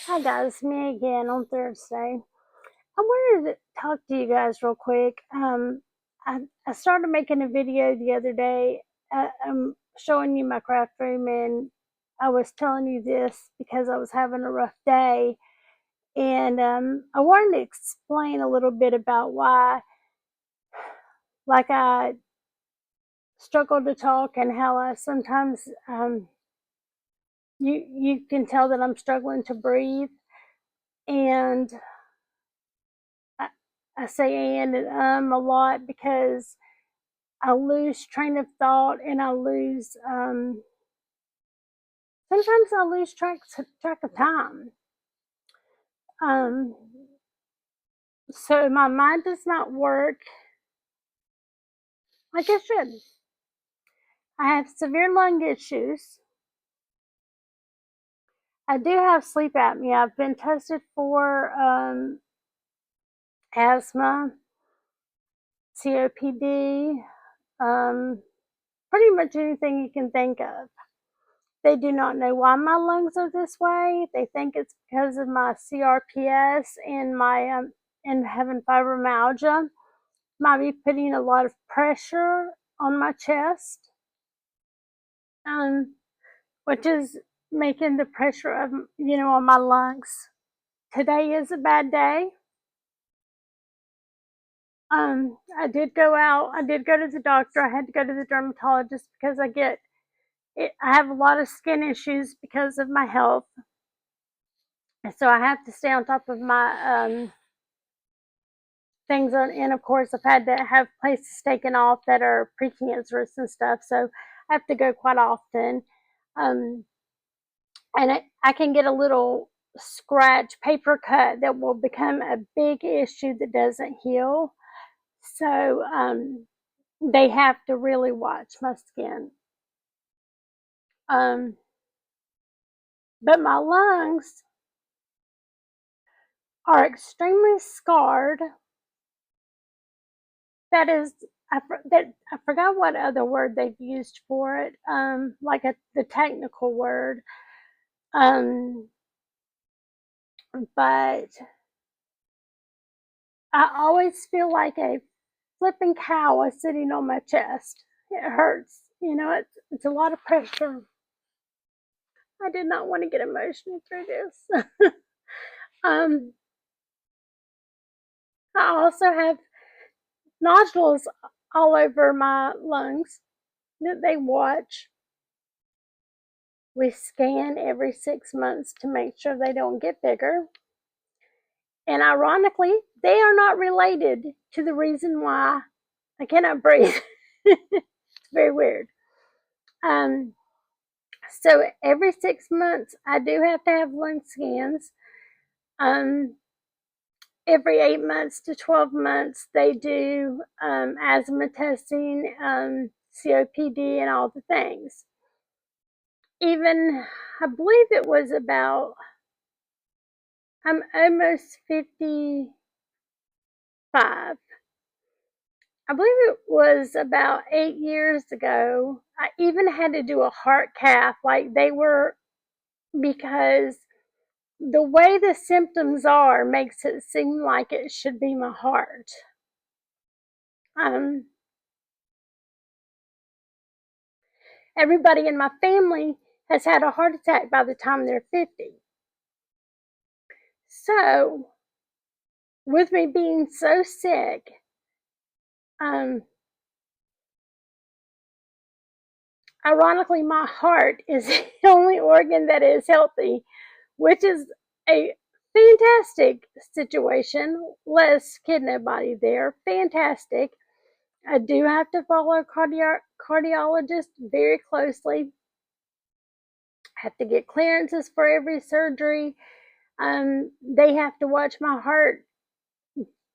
Hi guys, me again on Thursday. I wanted to talk to you guys real quick. I started making a video the other day. I'm showing you my craft room, and I was telling you this because I was having a rough day, and I wanted to explain a little bit about why, like I struggle to talk, and how I sometimes you can tell that I'm struggling to breathe, and I, I say and a lot because I lose train of thought, and I lose sometimes I lose track of time. Um, so my mind does not work like it should. I have severe lung issues. I do have sleep apnea. I've been tested for asthma, COPD, um, pretty much anything you can think of. They do not know why my lungs are this way. They think it's because of my CRPS and my and having fibromyalgia. Might be putting a lot of pressure on my chest, um, which is making the pressure of on my lungs. Today is a bad day. I did go out. I did go to the doctor. I had to go to the dermatologist because I have a lot of skin issues because of my health, so I have to stay on top of my things on. And of course, I've had to have places taken off that are precancerous and stuff, so I have to go quite often. Um, and I can get a little scratch paper cut that will become a big issue that doesn't heal. So they have to really watch my skin. Um, but my lungs are extremely scarred. That is, I forgot what other word they've used for it. Like the technical word. Um, but I always feel like a flipping cow is sitting on my chest. It hurts. It's a lot of pressure. I did not want to get emotional through this. um, I also have nodules all over my lungs that they watch. We scan every 6 months to make sure they don't get bigger. And ironically, they are not related to the reason why I cannot breathe. It's very weird. Um, so every 6 months, I do have to have lung scans. Um, every 8 months to 12 months, they do asthma testing, COPD, and all the things. Even, I believe it was about, I'm almost 55. I believe it was about 8 years ago. I even had to do a heart cath, like they were, because the way the symptoms are makes it seem like it should be my heart. Um, everybody in my family has had a heart attack by the time they're 50. So, with me being so sick, um, ironically, my heart is the only organ that is healthy, which is a fantastic situation. Let's kid nobody there. Fantastic. I do have to follow cardiologist very closely. I have to get clearances for every surgery. They have to watch my heart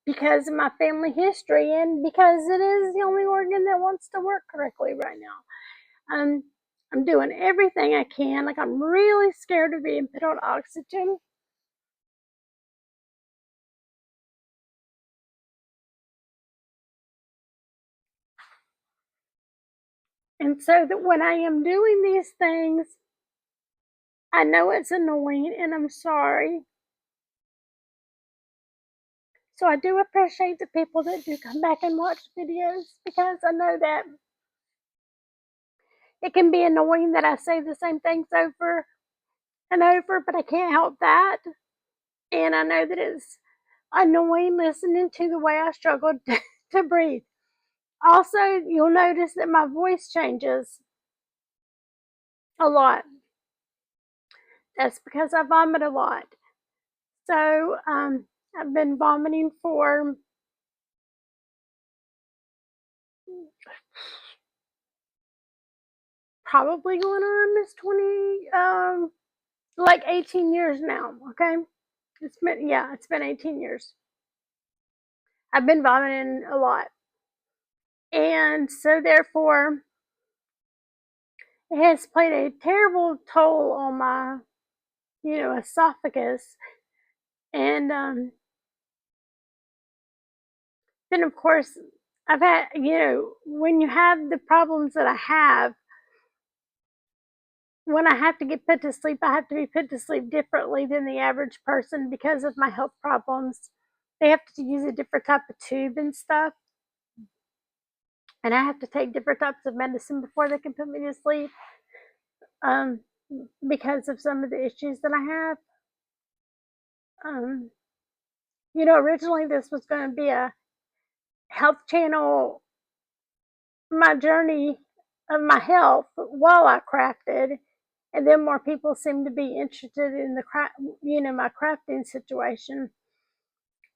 because of my family history, and because it is the only organ that wants to work correctly right now. I'm doing everything I can. Like, I'm really scared of being put on oxygen. And so that when I am doing these things, I know it's annoying and I'm sorry. So I do appreciate the people that do come back and watch videos because I know that it can be annoying that I say the same things over and over, but I can't help that. And I know that it's annoying listening to the way I struggled to breathe. Also, you'll notice that my voice changes a lot. That's because I vomit a lot. So, I've been vomiting for probably going on this 20, like 18 years now. Okay. It's been 18 years. I've been vomiting a lot. And so, therefore, it has played a terrible toll on my, esophagus. And then, of course, I've had, when you have the problems that I have, when I have to get put to sleep, I have to be put to sleep differently than the average person because of my health problems. They have to use a different type of tube and stuff. And I have to take different types of medicine before they can put me to sleep, um, because of some of the issues that I have. Um, originally this was going to be a health channel, my journey of my health while I crafted, and then more people seem to be interested in my crafting situation.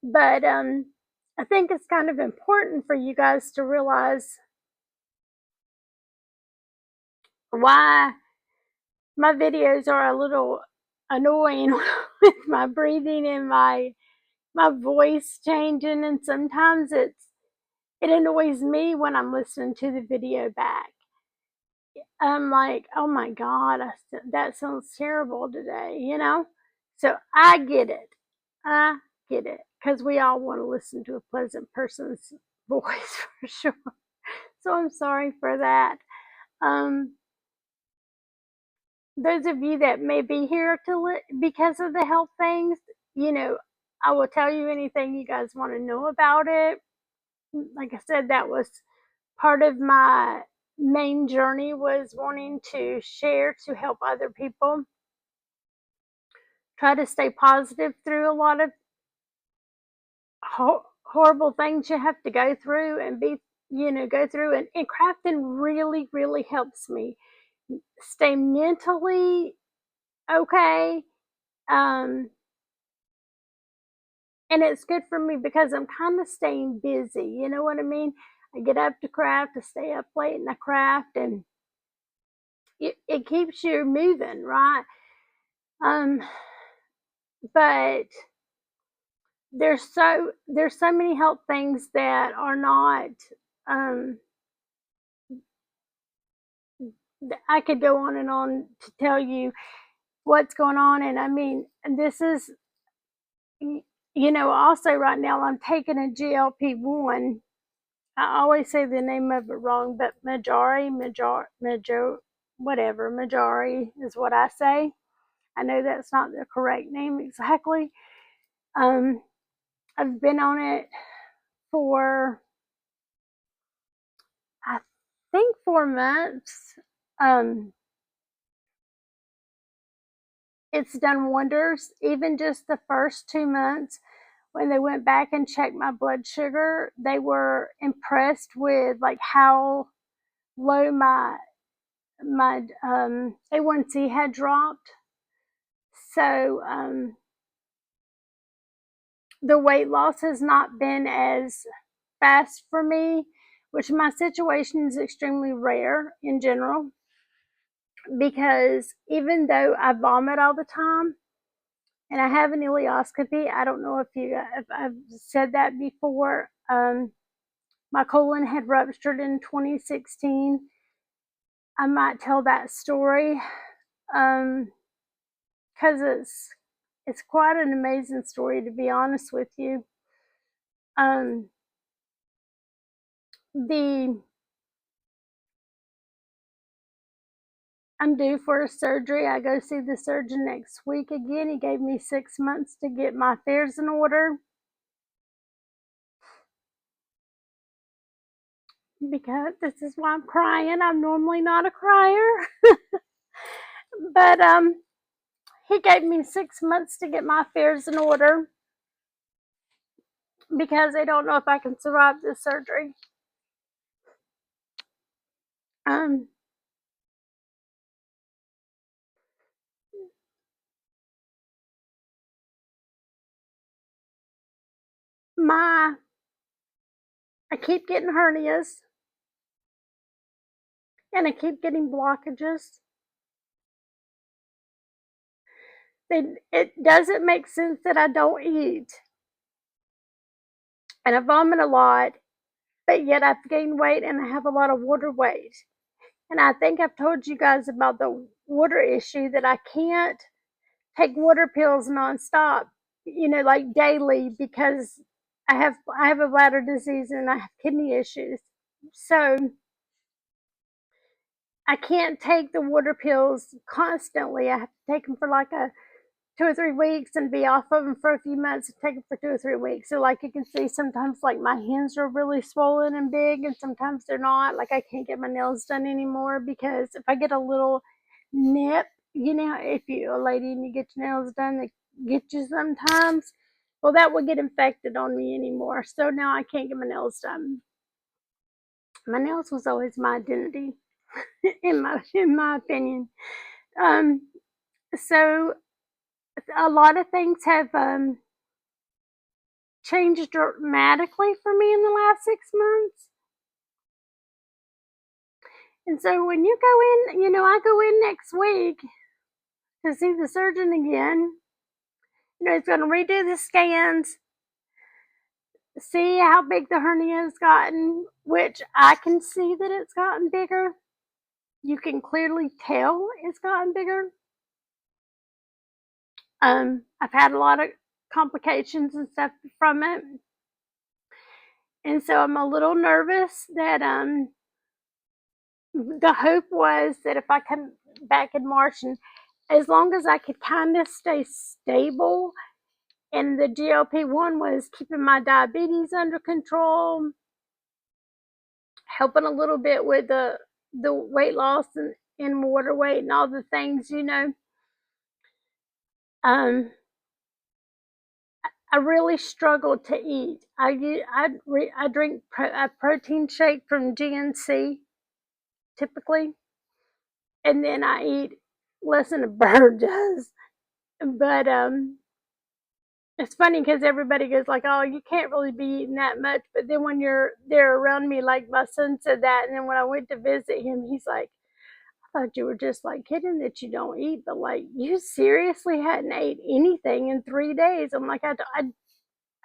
But I think it's kind of important for you guys to realize why my videos are a little annoying with my breathing and my voice changing, and sometimes it annoys me when I'm listening to the video back. I'm like, oh my god, that sounds terrible today. So I get it. I get it because we all want to listen to a pleasant person's voice for sure. So I'm sorry for that. Um, those of you that may be here because of the health things, you know, I will tell you anything you guys want to know about it. Like I said, that was part of my main journey, was wanting to share to help other people. Try to stay positive through a lot of horrible things you have to go through and go through, and crafting really, really helps me stay mentally okay. Um, and it's good for me because I'm kind of staying busy. You know what I mean? I get up to craft, I stay up late and I craft, and it keeps you moving, right? Um, but there's so many health things that are not. Um, I could go on and on to tell you what's going on, and I mean, this is, also right now I'm taking a GLP-1. I always say the name of it wrong, but Majari is what I say. I know that's not the correct name exactly. Um, I've been on it for, I think, 4 months. Um, it's done wonders. Even just the first 2 months, when they went back and checked my blood sugar, they were impressed with like how low my A1C had dropped. So the weight loss has not been as fast for me, which my situation is extremely rare in general, because even though I vomit all the time and I have an ileoscopy, I don't know if I've said that before. My colon had ruptured in 2016. I might tell that story, because it's quite an amazing story, to be honest with you. Um, the I'm due for a surgery. I go see the surgeon next week again. He gave me 6 months to get my affairs in order because this is why I'm crying. I'm normally not a crier, but he gave me 6 months to get my affairs in order because they don't know if I can survive this surgery. Um, my I keep getting hernias and I keep getting blockages. It doesn't make sense that I don't eat and I vomit a lot, but yet I've gained weight and I have a lot of water weight. And I think I've told you guys about the water issue that I can't take water pills nonstop, like daily because I have a bladder disease and I have kidney issues. So I can't take the water pills constantly. I have to take them for like a 2 or 3 weeks and be off of them for a few months and take them for 2 or 3 weeks. So like you can see sometimes like my hands are really swollen and big and sometimes they're not. Like I can't get my nails done anymore because if I get a little nip, if you're a lady and you get your nails done, they get you sometimes. Well, that would get infected on me anymore. So now I can't get my nails done. My nails was always my identity, in my opinion. Um, so a lot of things have changed dramatically for me in the last 6 months. And so when you go in, I go in next week to see the surgeon again. He's going to redo the scans, see how big the hernia has gotten, which I can see that it's gotten bigger. You can clearly tell it's gotten bigger. I've had a lot of complications and stuff from it. And so I'm a little nervous that the hope was that if I come back in March and as long as I could kind of stay stable and the GLP-1 was keeping my diabetes under control, helping a little bit with the weight loss and water weight and all the things. Um, I really struggled to eat. I drink a protein shake from GNC typically, and then I eat less than a bird does. But it's funny because everybody goes like, "Oh, you can't really be eating that much." But then when you're there around me, like my son said that, and then when I went to visit him, he's like, "I thought you were just like kidding that you don't eat, but like you seriously hadn't ate anything in 3 days." I'm like, I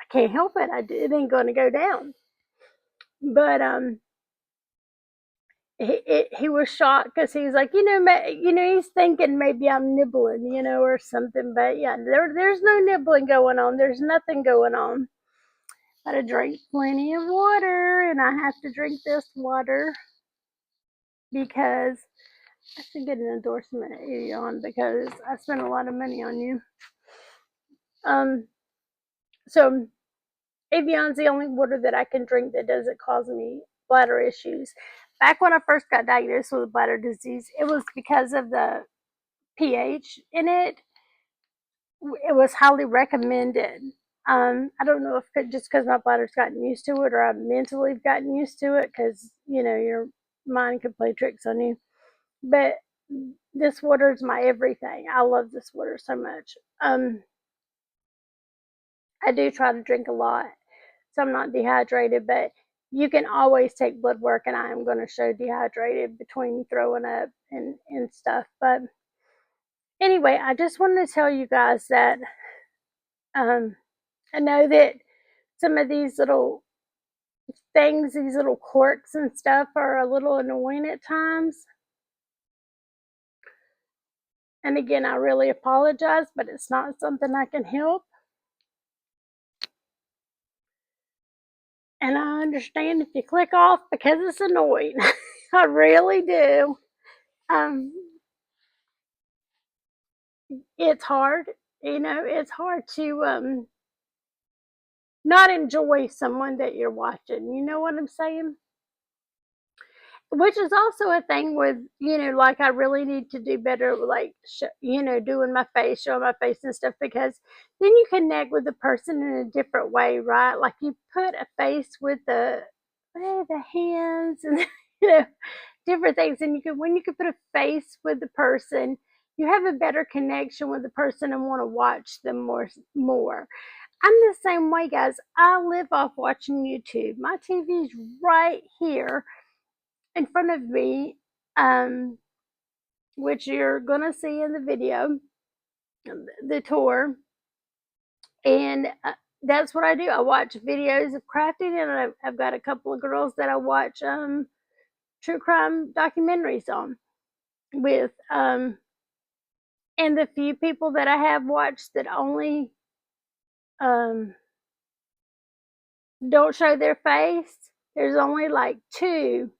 can't help it. It ain't going to go down. But he was shocked because he's like, he's thinking maybe I'm nibbling, or something. But yeah, there's no nibbling going on. There's nothing going on. Gotta drink plenty of water, and I have to drink this water because I should get an endorsement at Evian because I spent a lot of money on you. So Evian's the only water that I can drink that doesn't cause me bladder issues. Back when I first got diagnosed with bladder disease, it was because of the pH in it. It was highly recommended. I don't know if just because my bladder's gotten used to it or I've mentally gotten used to it because, your mind can play tricks on you. But this water is my everything. I love this water so much. I do try to drink a lot so I'm not dehydrated, but you can always take blood work and I am going to show dehydrated between throwing up and stuff. But anyway, I just wanted to tell you guys that I know that some of these little things, these little quirks and stuff are a little annoying at times. And again, I really apologize, but it's not something I can help. And I understand if you click off because it's annoying. I really do. Um, it's hard. It's hard to not enjoy someone that you're watching. You know what I'm saying? Which is also a thing with, like I really need to do better, like, doing my face, showing my face and stuff, because then you connect with the person in a different way, right? Like you put a face with the hands and, you know, different things. And when you can put a face with the person, you have a better connection with the person and want to watch them more. I'm the same way, guys. I live off watching YouTube. My TV's right here in front of me, um, which you're gonna see in the video, the tour, and that's what I do. I watch videos of crafting, and I've got a couple of girls that I watch true crime documentaries on with, and the few people that I have watched that only um, don't show their face. There's only like two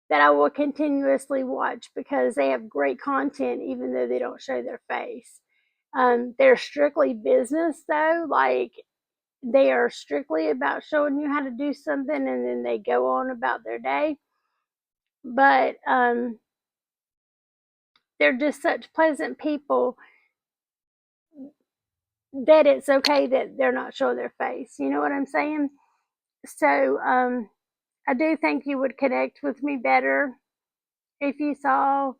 that I will continuously watch because they have great content, even though they don't show their face. They're strictly business, though. Like, they are strictly about showing you how to do something, and then they go on about their day. But they're just such pleasant people that it's okay that they're not showing their face. You know what I'm saying? So I do think you would connect with me better if you saw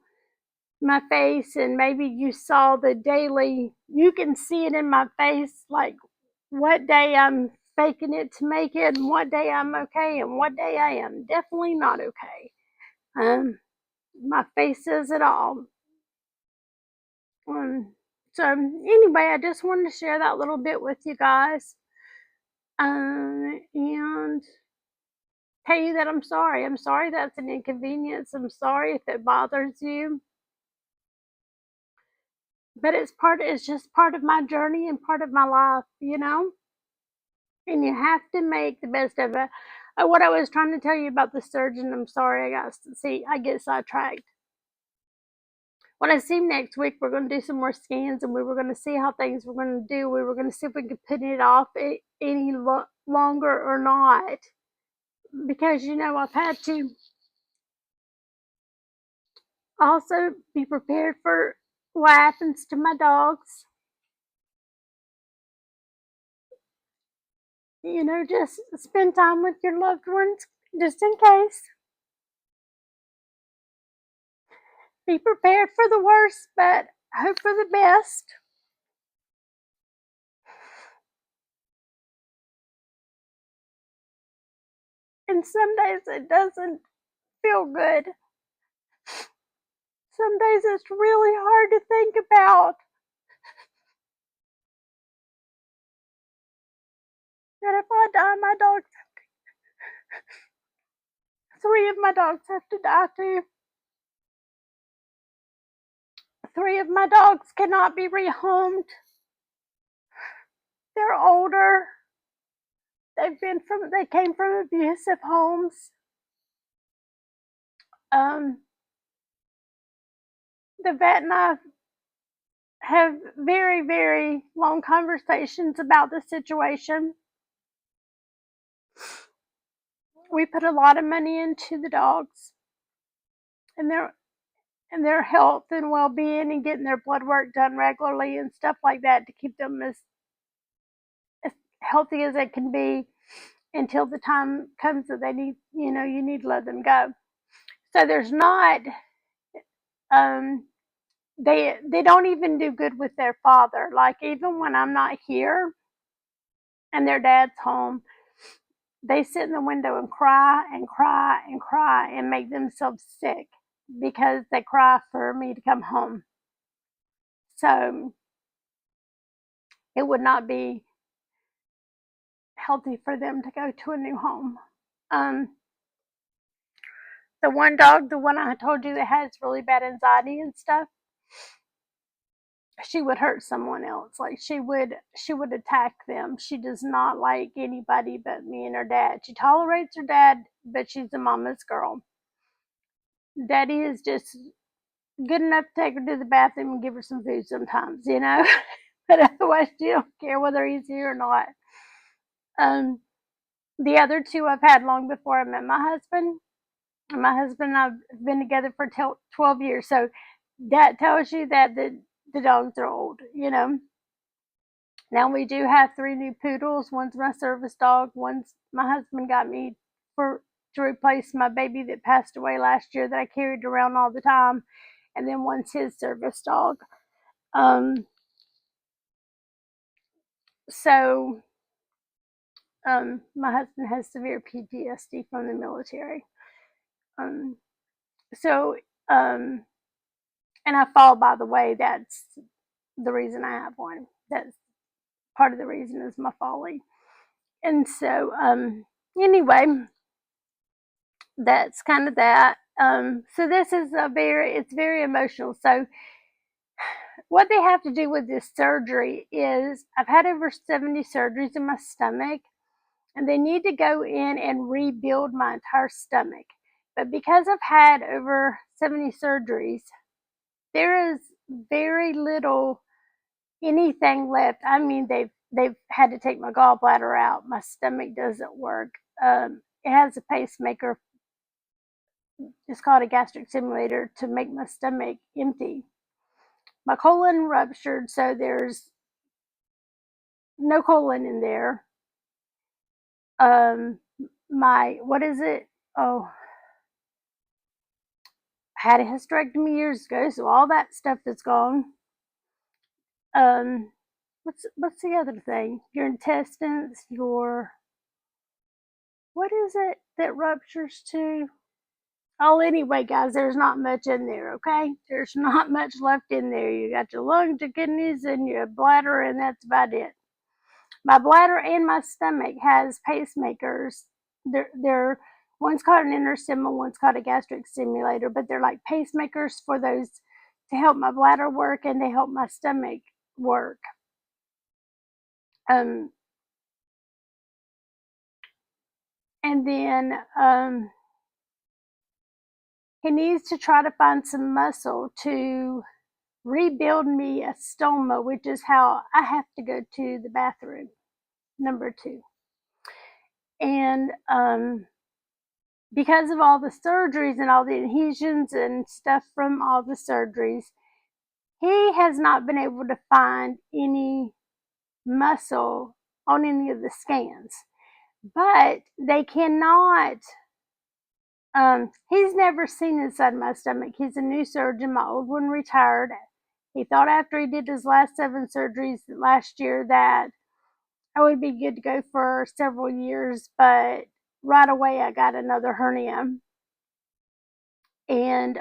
my face, and maybe you saw the daily, you can see it in my face, like what day I'm faking it to make it, and what day I'm okay, and what day I am definitely not okay. My face says it all. So anyway, I just wanted to share that little bit with you guys, and tell you that I'm sorry. I'm sorry that's an inconvenience. I'm sorry if it bothers you, but it's just part of my journey and part of my life. And you have to make the best of it. What I was trying to tell you about the surgeon, I'm sorry, I get sidetracked. When I see him next week, we're going to do some more scans, and we were going to see how things were going to do. We were going to see if we could put it off any longer or not, because I've had to also be prepared for what happens to my dogs. Just spend time with your loved ones, just in case. Be prepared for the worst, but hope for the best. And some days it doesn't feel good. Some days it's really hard to think about that if I die, three of my dogs have to die too. Three of my dogs cannot be rehomed. They're older. They came from abusive homes. Um, the vet and I have very, very long conversations about the situation. We put a lot of money into the dogs and their health and well-being, and getting their blood work done regularly and stuff like that to keep them as healthy as they can be until the time comes that they need, you need to let them go. So there's not, um, they don't even do good with their father. Like, even when I'm not here and their dad's home, they sit in the window and cry and cry and cry and make themselves sick because they cry for me to come home. So it would not be healthy for them to go to a new home. Um, the one dog, the one I told you that has really bad anxiety and stuff, she would hurt someone else. Like, she would attack them. She does not like anybody but me and her dad. She tolerates her dad, but she's a mama's girl. Daddy is just good enough to take her to the bathroom and give her some food sometimes, you know. But otherwise, she don't care whether he's here or not. Um, the other two I've had long before I met my husband. And my husband and I've been together for 12 years. So that tells you that the dogs are old, you know. Now we do have three new poodles. One's my service dog. One's my husband got me for to replace my baby that passed away last year that I carried around all the time. And then one's his service dog. Um, so my husband has severe PTSD from the military. Um, so um, and I fall by the way. That's the reason I have one. That's part of the reason is my folly. And so anyway, that's kind of that. So this is it's very emotional. So what they have to do with this surgery is I've had over 70 surgeries in my stomach, and they need to go in and rebuild my entire stomach. But because I've had over 70 surgeries, there is very little anything left. I mean, they've had to take my gallbladder out. My stomach doesn't work. It has a pacemaker. It's called a gastric simulator to make my stomach empty. My colon ruptured, so there's no colon in there. My what is it? Oh, I had a hysterectomy years ago, so all that stuff is gone. Um, what's the other thing? Your intestines, your what is it that ruptures too? Oh, anyway, guys, there's not much in there, okay? There's not much left in there. You got your lungs, your kidneys, and your bladder, and that's about it. My bladder and my stomach has pacemakers. They're one's called an interstimal, one's called a gastric stimulator, but they're like pacemakers for those to help my bladder work and to help my stomach work. Um, and then he needs to try to find some muscle to rebuild me a stoma, which is how I have to go to the bathroom, number two. And because of all the surgeries and all the adhesions and stuff from all the surgeries, he has not been able to find any muscle on any of the scans. But they cannot, he's never seen inside my stomach. He's a new surgeon. My old one retired. He thought after he did his last 7 surgeries last year that I would be good to go for several years, but right away I got another hernia. And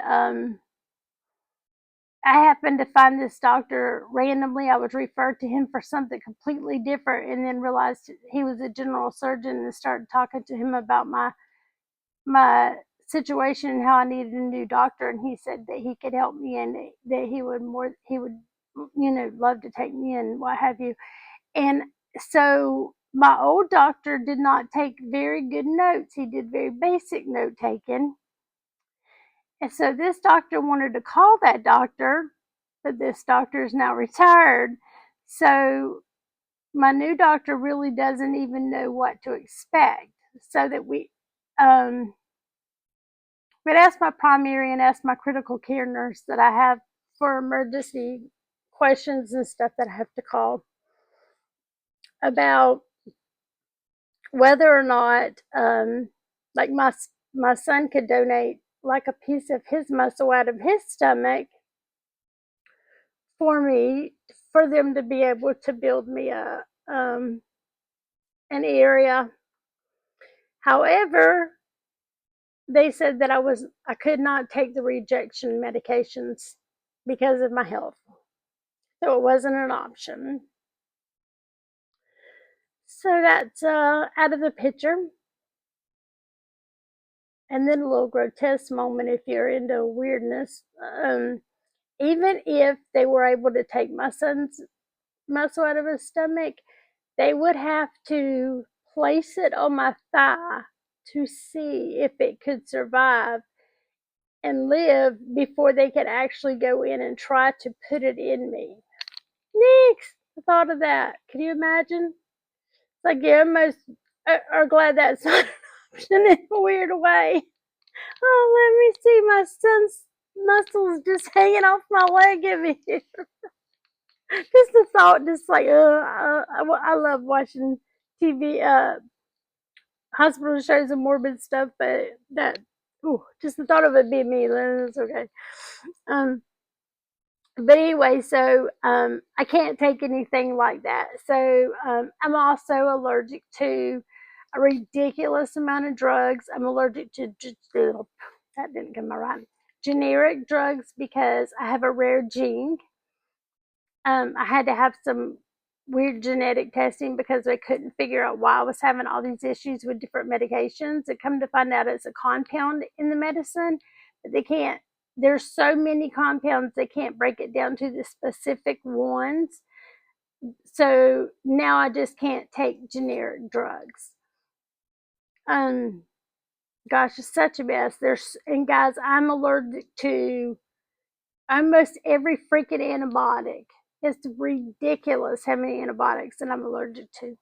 I happened to find this doctor randomly. I was referred to him for something completely different and then realized he was a general surgeon and started talking to him about my situation and how I needed a new doctor, and he said that he could help me and that he would love to take me and what have you. And so my old doctor did not take very good notes. He did very basic note taking. And so this doctor wanted to call that doctor, but this doctor is now retired. So my new doctor really doesn't even know what to expect. So that but ask my primary and ask my critical care nurse that I have for emergency questions and stuff that I have to call about whether or not, like my son could donate like a piece of his muscle out of his stomach for me, for them to be able to build me an area. However, they said that I could not take the rejection medications because of my health, so it wasn't an option. So that's out of the picture. And then a little grotesque moment if you're into weirdness. Even if they were able to take my son's muscle out of his stomach, they would have to place it on my thigh to see if it could survive. and live before they could actually go in and try to put it in me. Next, the thought of that. Can you imagine? It's like you almost are glad that's not an option in a weird way. Oh, let me see my son's muscles just hanging off my leg over here. Just the thought, just like, I love watching TV, hospital shows and morbid stuff, but just the thought of it being me, it's okay. Um, but anyway, so I can't take anything like that. So I'm also allergic to a ridiculous amount of drugs. I'm allergic to that didn't come out right. Generic drugs because I have a rare gene. I had to have some weird genetic testing because they couldn't figure out why I was having all these issues with different medications. And come to find out it's a compound in the medicine, but they can't. There's so many compounds they can't break it down to the specific ones. So now I just can't take generic drugs. Um, gosh, it's such a mess. And guys, I'm allergic to almost every freaking antibiotic. It's ridiculous how many antibiotics that I'm allergic to.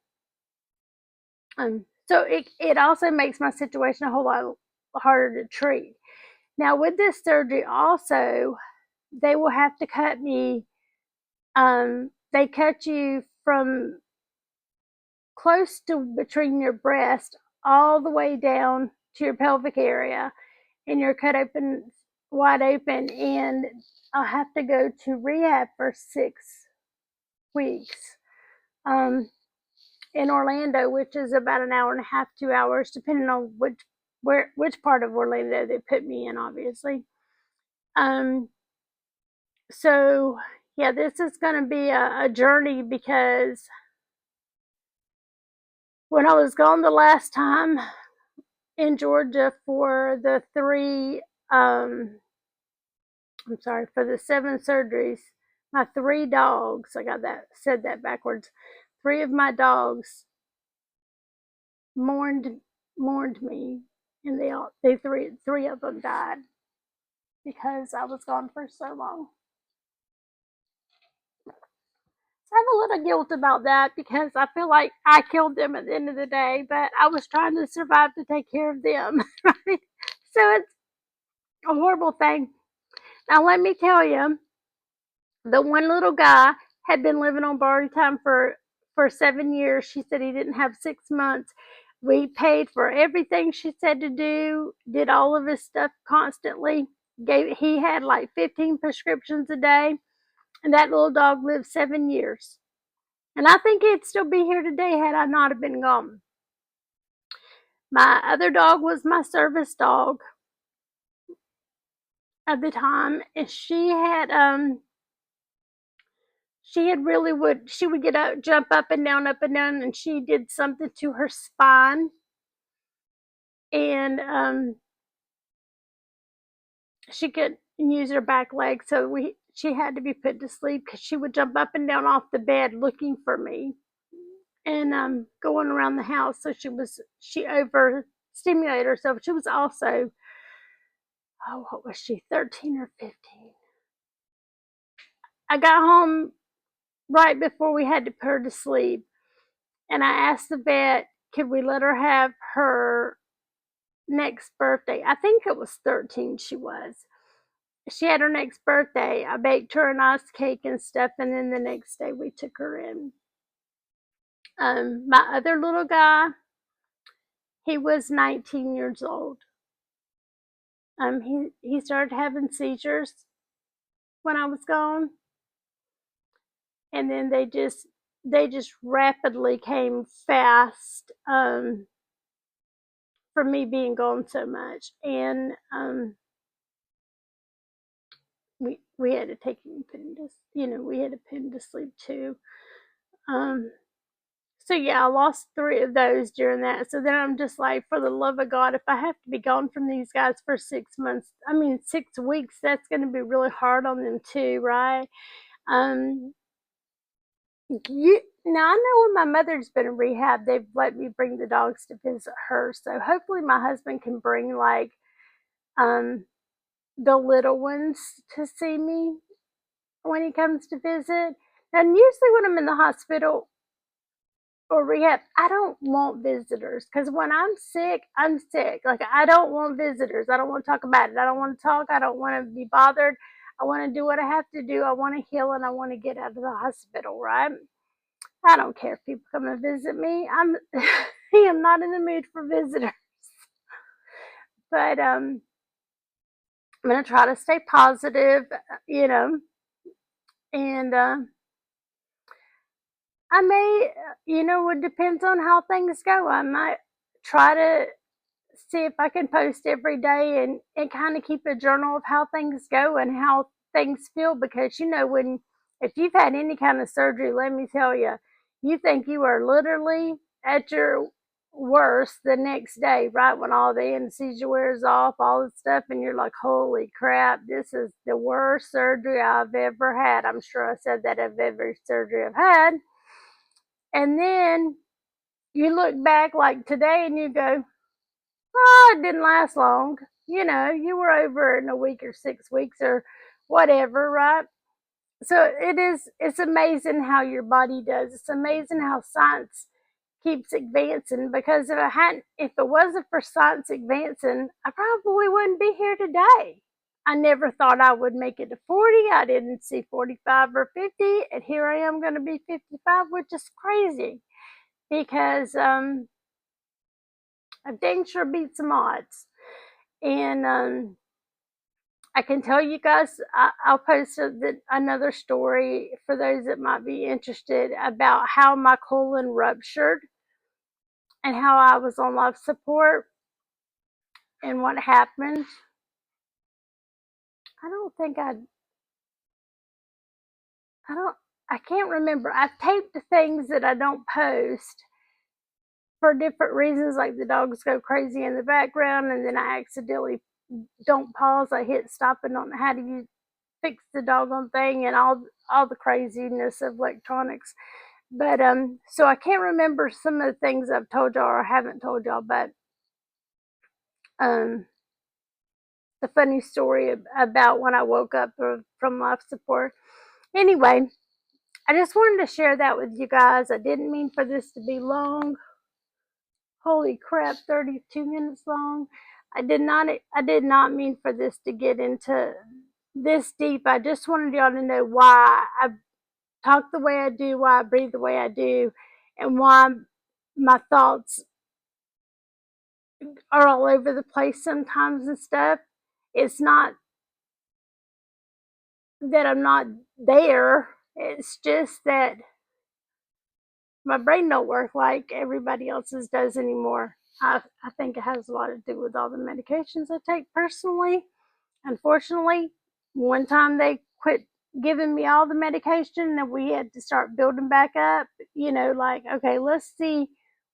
So it also makes my situation a whole lot harder to treat. Now with this surgery, also they will have to cut me. They cut you from close to between your breast all the way down to your pelvic area, and you're cut open, wide open, and I'll have to go to rehab for 6 weeks. In Orlando, which is about an hour and a half, 2 hours, depending on which part of Orlando they put me in, obviously. Um, so yeah, this is going to be a journey because when I was gone the last time in Georgia for the for the 7 surgeries, my 3 dogs, I got that, said that backwards. 3 of my dogs mourned mourned me, and they three of them died because I was gone for so long. So I have a little guilt about that because I feel like I killed them at the end of the day, but I was trying to survive to take care of them, right? So it's a horrible thing. Now let me tell you, the one little guy had been living on borrowed time for 7 years. She said he didn't have 6 months. We paid for everything she said to do, did all of his stuff constantly. He had like 15 prescriptions a day, and that little dog lived 7 years. And I think he'd still be here today had I not have been gone. My other dog was my service dog at the time, and she had really would she would get up, jump up and down, and she did something to her spine, and she couldn't use her back leg, so we she had to be put to sleep because she would jump up and down off the bed looking for me and going around the house. So she overstimulated herself. She was also, what was she, 13 or 15? I got home right before we had to put her to sleep, and I asked the vet, could we let her have her next birthday? I think it was 13 she was. She had her next birthday. I baked her a nice cake and stuff, and then the next day we took her in. My other little guy, he was 19 years old. He started having seizures when I was gone, and then they just rapidly came fast, from me being gone so much, and we had to take him and put him to, we had to put him to sleep too. Um, so yeah, I lost 3 of those during that. So then I'm just like, for the love of God, if I have to be gone from these guys for 6 months, I mean 6 weeks, that's going to be really hard on them too, right? Um, now I know when my mother's been in rehab, they've let me bring the dogs to visit her. So hopefully my husband can bring like um the little ones to see me when he comes to visit. And usually when I'm in the hospital or rehab, I don't want visitors because when I'm sick, I'm sick. Like, I don't want visitors. I don't want to talk about it. I don't want to talk. I don't want to be bothered. I want to do what I have to do. I want to heal and I want to get out of the hospital, right? I don't care if people come and visit me. I am not in the mood for visitors. But I'm gonna try to stay positive, you know, and I may, it depends on how things go. I might try to see if I can post every day and kind of keep a journal of how things go and how things feel because when if you've had any kind of surgery, let me tell you, you think you are literally at your worst the next day, right when all the anesthesia wears off, all the stuff, and you're like, holy crap, this is the worst surgery I've ever had. I'm sure I said that of every surgery I've had. And then you look back like today and you go, oh, it didn't last long. You were over in a week or 6 weeks or whatever, right? So it's amazing how your body does. It's amazing how science keeps advancing because if it wasn't for science advancing, I probably wouldn't be here today. I never thought I would make it to 40. I didn't see 45 or 50, and here I am going to be 55, which is crazy because I dang sure beat some odds. And I can tell you guys, I'll post another story for those that might be interested about how my colon ruptured and how I was on life support and what happened. I don't think I don't, I can't remember. I've taped the things that I don't post for different reasons, like the dogs go crazy in the background, and then I accidentally don't pause. I hit stop and don't know how to fix the doggone thing and all the craziness of electronics. But so I can't remember some of the things I've told y'all or haven't told y'all, but um, the funny story about when I woke up from life support. Anyway, I just wanted to share that with you guys. I didn't mean for this to be long. Holy crap, 32 minutes long. I did not mean for this to get into this deep. I just wanted y'all to know why I talk the way I do, why I breathe the way I do, and why my thoughts are all over the place sometimes and stuff. It's not that I'm not there. It's just that my brain don't work like everybody else's does anymore. I think it has a lot to do with all the medications I take personally. Unfortunately, one time they quit giving me all the medication and we had to start building back up, like, okay, let's see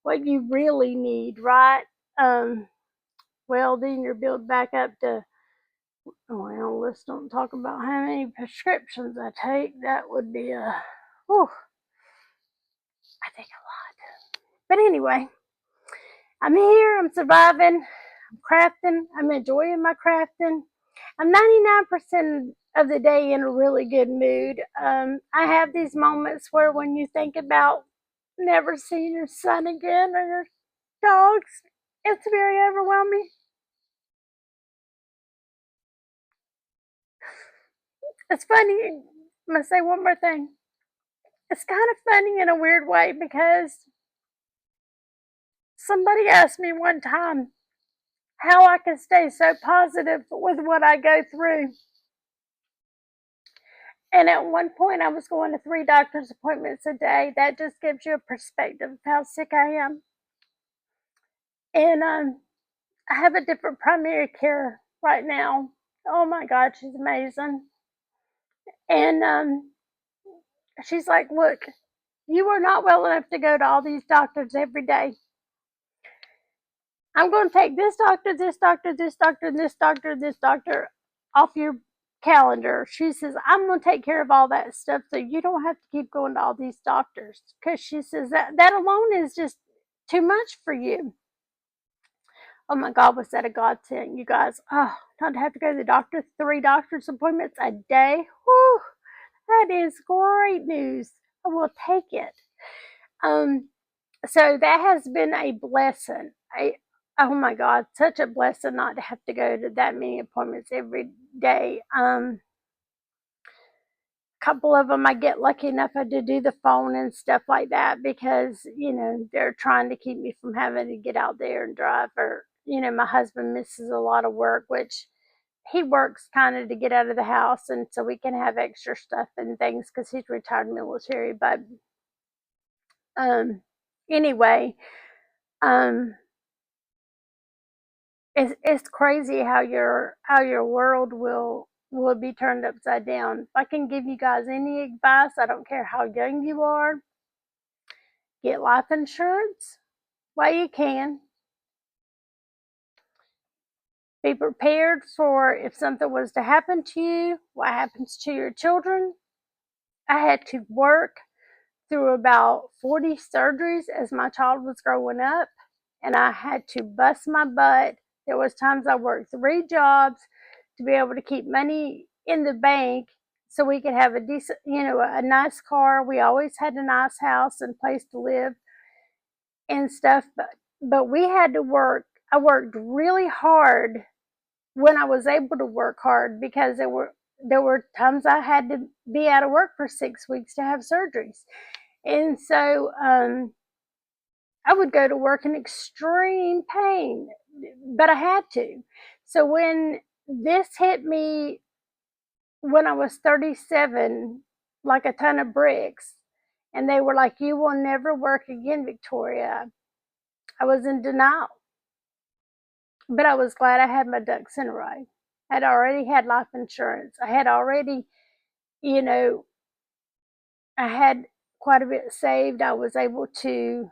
what you really need, right? Well, then you're built back up to, well, let's don't talk about how many prescriptions I take. That would be whew, I take a lot. But anyway, I'm here, I'm surviving, I'm crafting, I'm enjoying my crafting. I'm 99% of the day in a really good mood. I have these moments where when you think about never seeing your son again or your dogs, it's very overwhelming. It's funny. I'm going to say one more thing. It's kind of funny in a weird way because somebody asked me one time how I can stay so positive with what I go through. And at one point, I was going to 3 doctor's appointments a day. That just gives you a perspective of how sick I am. And I have a different primary care right now. Oh my God, she's amazing. And she's like, look, you are not well enough to go to all these doctors every day. I'm going to take this doctor, this doctor, this doctor, this doctor, this doctor off your calendar. She says, I'm going to take care of all that stuff so you don't have to keep going to all these doctors. Because she says that alone is just too much for you. Oh my God, was that a godsend, you guys? Oh, not to have to go to the doctor, 3 doctor's appointments a day. Whew, that is great news. I will take it. Um, so that has been a blessing. Oh my God, such a blessing not to have to go to that many appointments every day. Couple of them I get lucky enough to do the phone and stuff like that because they're trying to keep me from having to get out there and drive, or my husband misses a lot of work, which he works kind of to get out of the house and so we can have extra stuff and things because he's retired military. But um anyway, um it's crazy how your world will be turned upside down. If I can give you guys any advice, I don't care how young you are, get life insurance while you can. Be prepared for if something was to happen to you, what happens to your children. I had to work through about 40 surgeries as my child was growing up, and I had to bust my butt. There was times I worked 3 jobs to be able to keep money in the bank so we could have a decent, a nice car. We always had a nice house and place to live and stuff, but we had to work. I worked really hard when I was able to work hard because there were times I had to be out of work for 6 weeks to have surgeries. And so I would go to work in extreme pain, but I had to. So when this hit me when I was 37, like a ton of bricks, and they were like, "You will never work again, Victoria," I was in denial. But I was glad I had my ducks in a row. I'd already had life insurance. I had already, you know, I had quite a bit saved. I was able to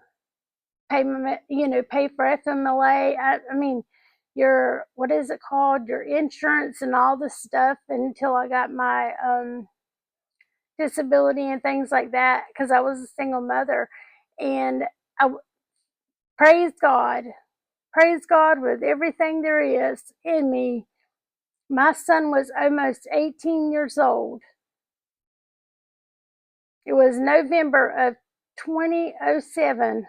pay for FMLA. I mean, your, what is it called? Your insurance and all this stuff until I got my disability and things like that because I was a single mother. And I praise God, praise God with everything there is in me. My son was almost 18 years old. It was November of 2007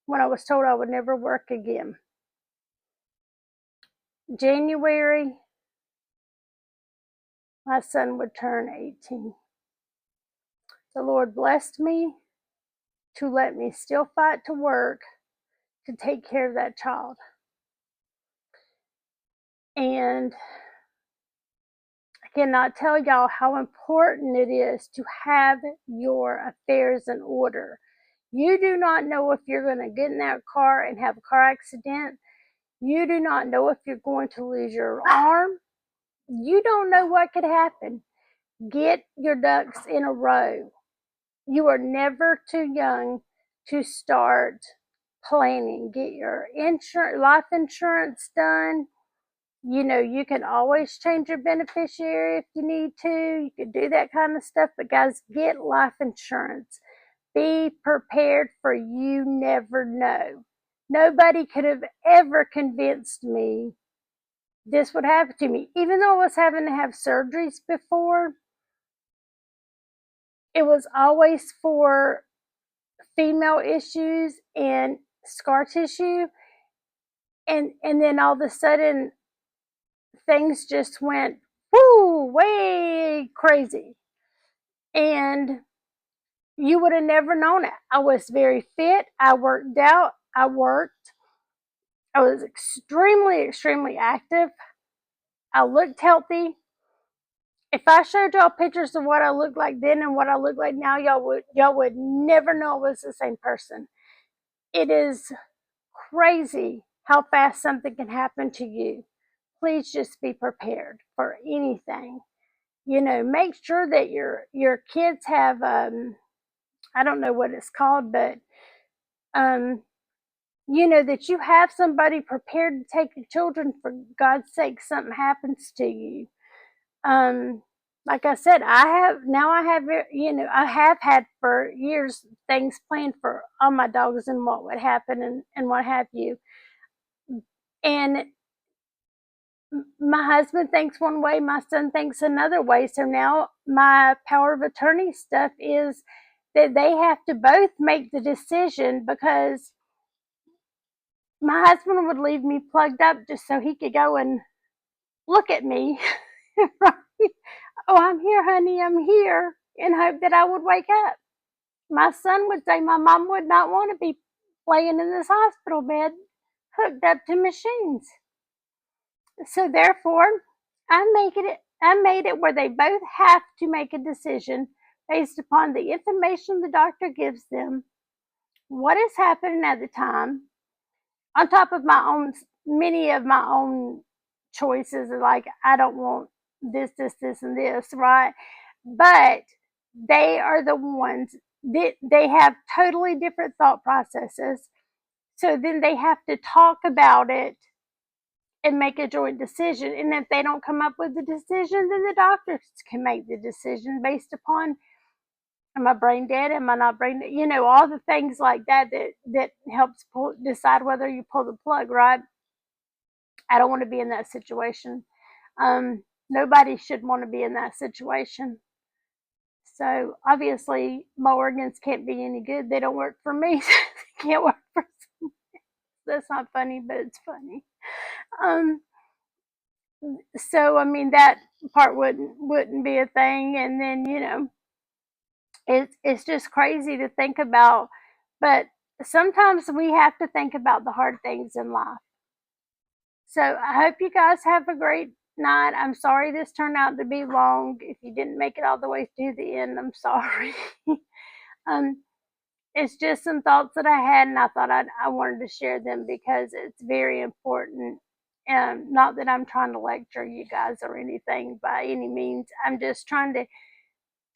when I was told I would never work again. January, my son would turn 18. The Lord blessed me to let me still fight to work to take care of that child. And I cannot tell y'all how important it is to have your affairs in order. You do not know if you're going to get in that car and have a car accident. You do not know if you're going to lose your arm. You don't know what could happen. Get your ducks in a row. You are never too young to start planning. Get your life insurance done. You can always change your beneficiary if you need to. You can do that kind of stuff. But guys, get life insurance. Be prepared, for you never know. Nobody could have ever convinced me this would happen to me. Even though I was having to have surgeries before, it was always for female issues and scar tissue. And then all of a sudden things just went whoo way crazy. And you would have never known it. I was very fit. I worked out. I was extremely active. I looked healthy. If I showed y'all pictures of what I looked like then and what I look like now, y'all would never know I was the same person. It is crazy how fast something can happen to you. Please just be prepared for anything. Make sure that your kids have I don't know what it's called, but um that you have somebody prepared to take your children, for God's sake something happens to you. um like I said, I have had for years things planned for all my dogs and what would happen and what have you. And my husband thinks one way, my son thinks another way. So now my power of attorney stuff is that they have to both make the decision, because my husband would leave me plugged up just so he could go and look at me. Right? Oh, I'm here, honey, I'm here, in hope that I would wake up. My son would say my mom would not want to be laying in this hospital bed hooked up to machines. So therefore, I made it where they both have to make a decision based upon the information the doctor gives them, what is happening at the time, on top of my own, many of my own choices, like I don't want this, and this, right? But they are the ones that they have totally different thought processes. So then they have to talk about it and make a joint decision. And if they don't come up with the decision, then the doctors can make the decision based upon, am I brain dead? Am I not brain dead? You know, all the things like that that helps decide whether you pull the plug, right? I don't want to be in that situation. Nobody should want to be in that situation. So obviously, my organs can't be any good. They don't work for me. They can't work for. That's not funny, but it's funny. Um, so I mean that part wouldn't be a thing, and then it's just crazy to think about. But sometimes we have to think about the hard things in life. So I hope you guys have a great night. I'm sorry this turned out to be long. If you didn't make it all the way to the end, I'm sorry. um, it's just some thoughts that I had, and I thought I wanted to share them because it's very important. Not that I'm trying to lecture you guys or anything by any means. I'm just trying to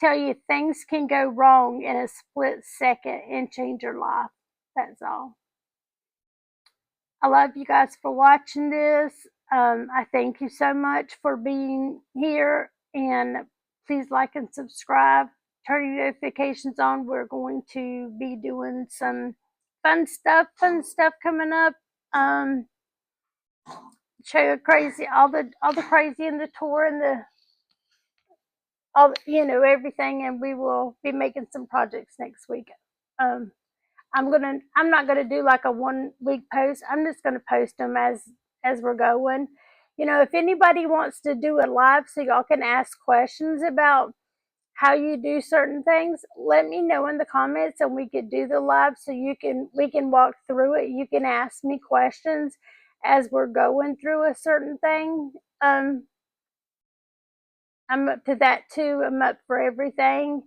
tell you things can go wrong in a split second and change your life. That's all. I love you guys for watching this. I thank you so much for being here, and please like and subscribe. Turn your notifications on. We're going to be doing some fun stuff coming up. Um, show you crazy, all the crazy in the tour and the all everything, and we will be making some projects next week. Um, I'm not gonna do like a 1 week post. I'm just gonna post them as we're going. If anybody wants to do a live so y'all can ask questions about how you do certain things, let me know in the comments and we could do the live so we can walk through it. You can ask me questions as we're going through a certain thing. I'm up to that too. I'm up for everything.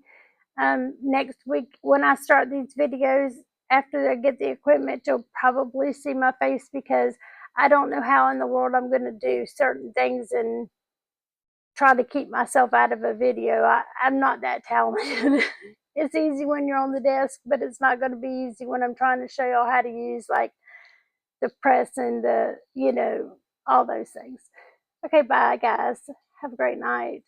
Next week when I start these videos, after I get the equipment, you'll probably see my face because I don't know how in the world I'm going to do certain things and try to keep myself out of a video. I'm not that talented. It's easy when you're on the desk, but it's not going to be easy when I'm trying to show y'all how to use like the press and all those things. Okay, bye guys. Have a great night.